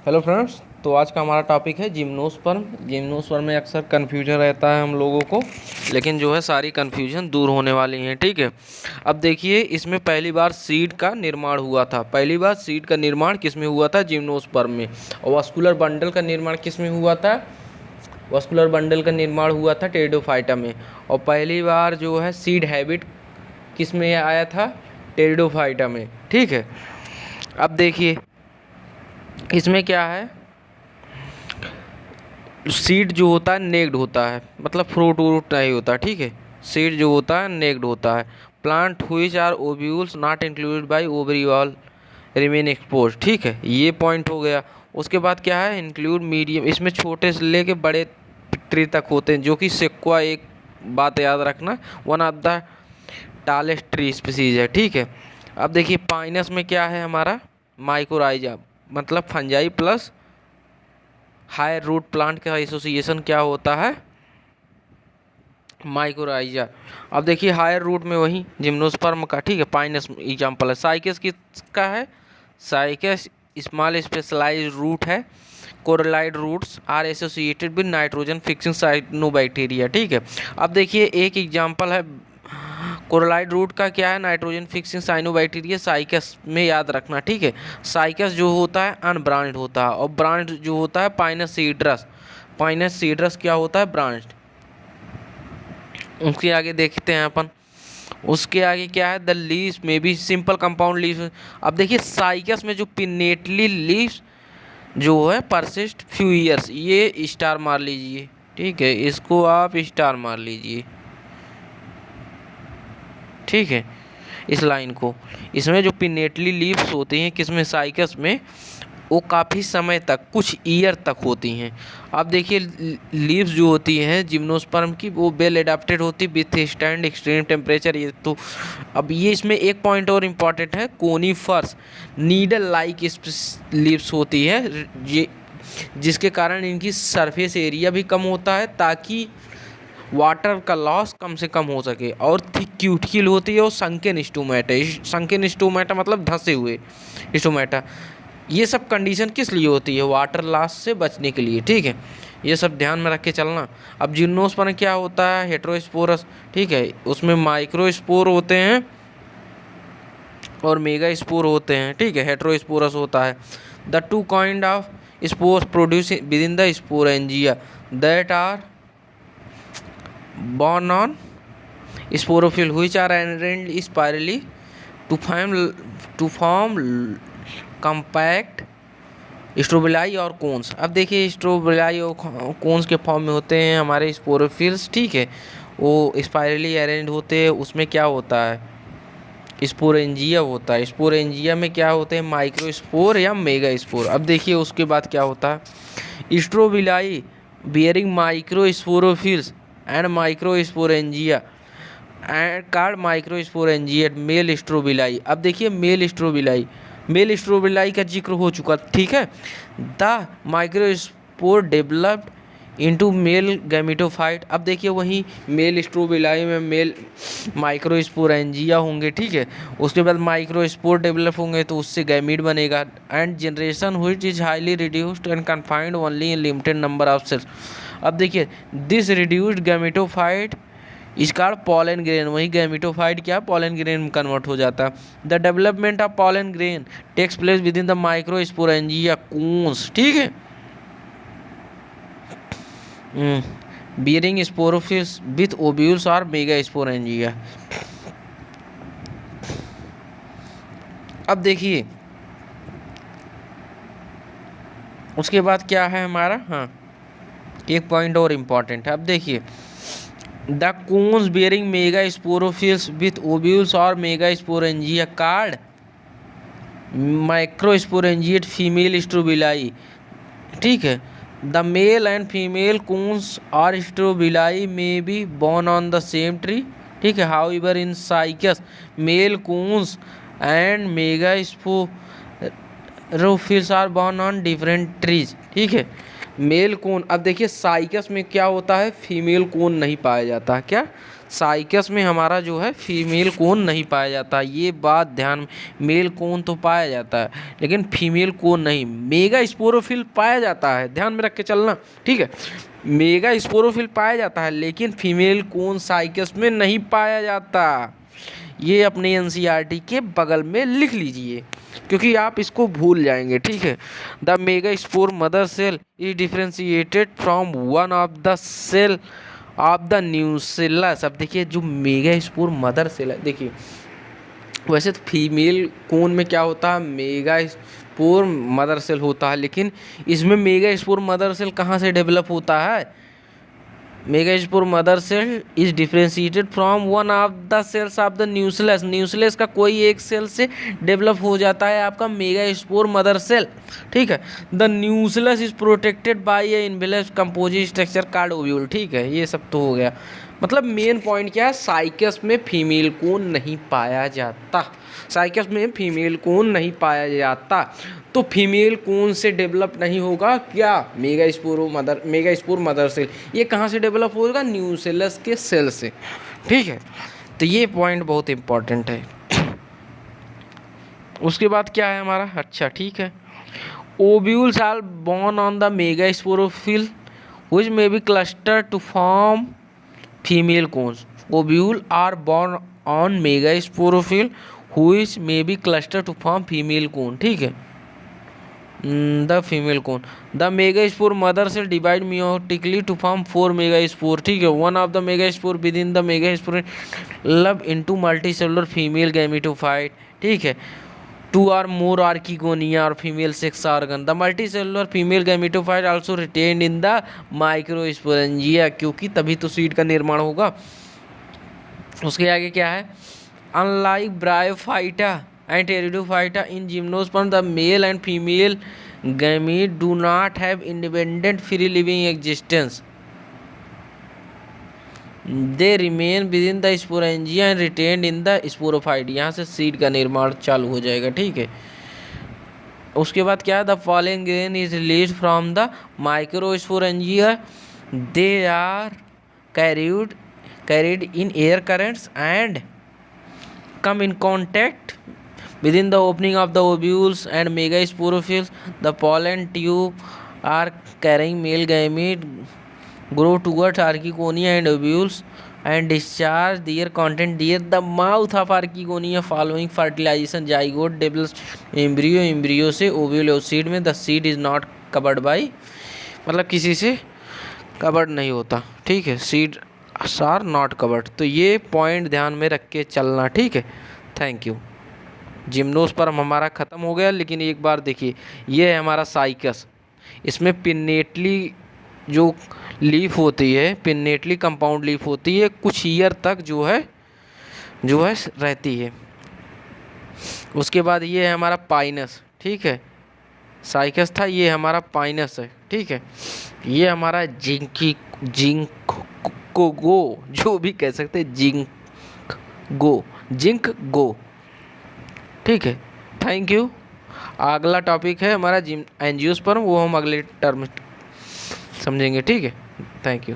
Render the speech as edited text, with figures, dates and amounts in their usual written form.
Hello friends. तो आज का हमारा टॉपिक है जिम्नोस्पर्म। जिम्नोस्पर्म में अक्सर कन्फ्यूजन रहता है हम लोगों को, लेकिन जो है सारी कन्फ्यूजन दूर होने वाली हैं। ठीक है। अब देखिए, इसमें पहली बार सीड का निर्माण हुआ था। पहली बार सीड का निर्माण किस में हुआ था? जिम्नोस्पर्म में। और वास्कुलर बंडल का निर्माण किस में हुआ था? वास्कुलर बंडल का निर्माण हुआ था टेरिडोफाइटा में। और पहली बार जो है सीड हैबिट किस में आया था? टेरिडोफाइटा में। ठीक है। अब देखिए, इसमें क्या है, सीड जो होता है नेक्ड होता है, मतलब फ्रूट व्रूट नहीं होता। ठीक है। सीड जो होता है नेक्ड होता है। Plant which are ovules not included by ovary wall remain expose. ठीक है, ये पॉइंट हो गया। उसके बाद क्या है, इंक्लूड मीडियम, इसमें छोटे से लेके बड़े ट्री तक होते हैं, जो कि सेक्वा, एक बात याद रखना, one of the tallest tree species है। ठीक है। अब देखिए, पाइनस में क्या है हमारा? माइकोराइजा, मतलब fungi plus higher root plant का एसोसिएशन क्या होता है? माइकोराइजा। अब देखिए, हायर रूट में वही जिम्नोस्पर्म का। ठीक है। पाइनस एग्जाम्पल है। साइकस किसका है? साइकस स्मॉल स्पेशलाइज्ड रूट है। Coralloid roots are associated with nitrogen fixing cyanobacteria. ठीक है। अब देखिए, एक एग्जाम्पल है कोरलाइड रूट का, क्या है? Nitrogen fixing cyanobacteria. साइकस में याद रखना। ठीक है। साइकस जो होता है अनब्रांच्ड होता है, और ब्रांच्ड जो होता है पाइनस सीड्रस। पाइनस सीड्रस क्या होता है? ब्रांच्ड। उसके आगे देखते हैं अपन, उसके आगे क्या है? द लीव्स में भी सिंपल कंपाउंड लीव्स। अब देखिए, साइकस में जो पिनेटली लीव्स जो है परसिस्ट फ्यू ईयर्स, ये स्टार मार लीजिए। ठीक है, इसको आप स्टार मार लीजिए। ठीक है, इस लाइन को। इसमें जो पिनेटली लीव्स होती हैं किसमें? साइकस में, वो काफ़ी समय तक, कुछ ईयर तक होती हैं। अब देखिए, लीव्स जो होती हैं जिम्नोस्पर्म की, वो वेल एडाप्टेड होती विथ स्टैंड एक्सट्रीम टेम्परेचर। ये तो अब ये इसमें एक पॉइंट और इम्पॉर्टेंट है, कोनीफर्स नीडल लाइक लीव्स होती है, ये जिसके कारण इनकी सरफेस एरिया भी कम होता है, ताकि वाटर का लॉस कम से कम हो सके। और थिक क्यूटिकल होती है, और संकेन स्टोमेटा। संकेन स्टोमेटा मतलब धंसे हुए स्टोमेटा। ये सब कंडीशन किस लिए होती है? वाटर लॉस से बचने के लिए। ठीक है, ये सब ध्यान में रख के चलना। अब जिम्नोस्पर्म क्या होता है? हेटेरोस्पोरस। ठीक है, उसमें माइक्रोस्पोर होते हैं और मेगा स्पोर होते हैं। ठीक है, हेटेरोस्पोरस होता है। The two kind of spores produce within the sporangia that are born on sporophyll which are arranged spirally to form compact strobili और कोन्स। अब देखिए, स्ट्रोबिलाई और कोन्स के फॉर्म में होते हैं हमारे स्पोरोफिल्स। ठीक है, वो स्पायरली अरेंज होते हैं। उसमें क्या होता है? स्पोरेंजिया होता है। स्पोरेंजिया में क्या होते हैं? माइक्रोस्पोर या मेगा स्पोर। अब देखिए, उसके बाद क्या होता है? Strobili bearing microsporophylls and microsporangia and card microsporangiate male strobili. अब देखिए, मेल स्ट्रोबिलाई का जिक्र हो चुका। ठीक है। The microspore developed into male gametophyte. अब देखिए, वहीं मेल स्ट्रोबिलाई में मेल माइक्रोस्पोरेंजिया होंगे। ठीक है, उसके बाद माइक्रोस्पोर डेवलप होंगे, तो उससे गैमीट बनेगा। And generation which is highly reduced and confined only in limited number of cells. अब देखिए, दिस रिड्यूस्ड गैमेटोफाइट इसका पॉलन ग्रेन, वही गैमेटोफाइट क्या? पॉलन ग्रेन में कन्वर्ट हो जाता है। The development of pollen grain takes place within the microsporangia cones. ठीक है, बियरिंग स्पोरोफिल्स विथ ओव्यूल्स और मेगा स्पोरेंजिया। अब देखिए, उसके बाद क्या है हमारा? हाँ, एक पॉइंट और इम्पॉर्टेंट है। अब देखिए, the cones bearing mega sporophylls with ovules और mega sporangia card microsporangiate female strobili. ठीक है, the male and female cones और स्ट्रोबिलाई में be borne on the same tree. ठीक है, however in cycas male cones and mega sporophylls are borne on different trees. ठीक है, male cone, अब देखिए साइकस में क्या होता है, फीमेल कोन नहीं पाया जाता है। क्या, साइकस में हमारा जो है फीमेल कोन नहीं पाया जाता, ये बात ध्यान में। मेल कोन तो पाया जाता है लेकिन फीमेल कोन नहीं। मेगा स्पोरोफिल पाया जाता है, ध्यान में रख के चलना, ठीक है। मेगा स्पोरोफिल पाया जाता है लेकिन फीमेल कोन साइकस में नहीं पाया जाता। ये अपने एनसीईआरटी के बगल में लिख लीजिए क्योंकि आप इसको भूल जाएंगे, ठीक है। The megaspore mother cell is differentiated from one of the cell of the nucellus. अब देखिए जो मेगा स्पोर मदर सेल है, देखिए वैसे तो फीमेल कोन में क्या होता है, मेगा स्पोर मदर सेल होता है, लेकिन इसमें मेगा स्पोर मदर सेल कहाँ से डेवलप होता है। Megaspore mother cell is differentiated from one of the cells of the nucleus. Nucleus का कोई एक सेल से डेवलप हो जाता है आपका मेगा स्पोर मदर सेल, ठीक है। The nucleus is protected by A envelope composite structure called ovule, ठीक है। ये सब तो हो गया, मतलब मेन पॉइंट क्या है, साइकस में फीमेल कोन नहीं पाया जाता, साइकस में फीमेल कोन नहीं पाया जाता। तो फीमेल कोन से डेवलप नहीं होगा क्या, मेगा स्पोर मदर सेल। ये कहाँ से डेवलप होगा, न्यूसेलस के सेल से, ठीक है। तो ये पॉइंट बहुत इंपॉर्टेंट है। उसके बाद क्या है हमारा, अच्छा ठीक है, ovules are borne on the megasporophyll which may be cluster to form female cones. Ovule are borne on megasporophyll which may be cluster to form female cone, ठीक है। The female cone, the megaspore mother cell divide meiotically to form 4 megaspore, ठीक है। One of the megaspore within the megaspore love into multicellular female gametophyte, ठीक है। 2 or more archegonia or female sex organ. The multicellular female gametophyte also retained in the microsporangia, क्योंकि तभी तो seed का निर्माण होगा। उसके आगे क्या है, unlike bryophyta and pteridophyta in gymnosperm the male and female gamete do not have independent free living existence, they remain with in the sporangia and retained in the sporophyte. यहाँ से सीड का निर्माण चालू हो जाएगा, ठीक है। उसके बाद क्या है, the following grain is release from the microsporangia, they are carried in air currents and come in contact within the opening of the ovules and megasporophylls. The pollen tube are carrying male gamete grow towards archegonia and ovules and discharge their content near the mouth of archegonia following fertilization. Zygote develops embryo से ovule और seed में the seed is not covered by, मतलब किसी से covered नहीं होता, ठीक है। Seed are not covered. तो ये पॉइंट ध्यान में रख के चलना, ठीक है। Thank you. जिम्नोस्पर्म हमारा ख़त्म हो गया, लेकिन एक बार देखिए, ये है हमारा साइकस, इसमें पिन्नेटली जो लीफ होती है, पिन्नेटली कंपाउंड लीफ होती है, कुछ ईयर तक जो है रहती है। उसके बाद ये है हमारा पाइनस, ठीक है। साइकस था, ये हमारा पाइनस है, ठीक है। ये हमारा जिंको जो भी कह सकते हैं, जिंक गो, ठीक है। Thank you. अगला टॉपिक है हमारा एंजियोस्पर्म, वो हम अगले टर्म समझेंगे, ठीक है। Thank you.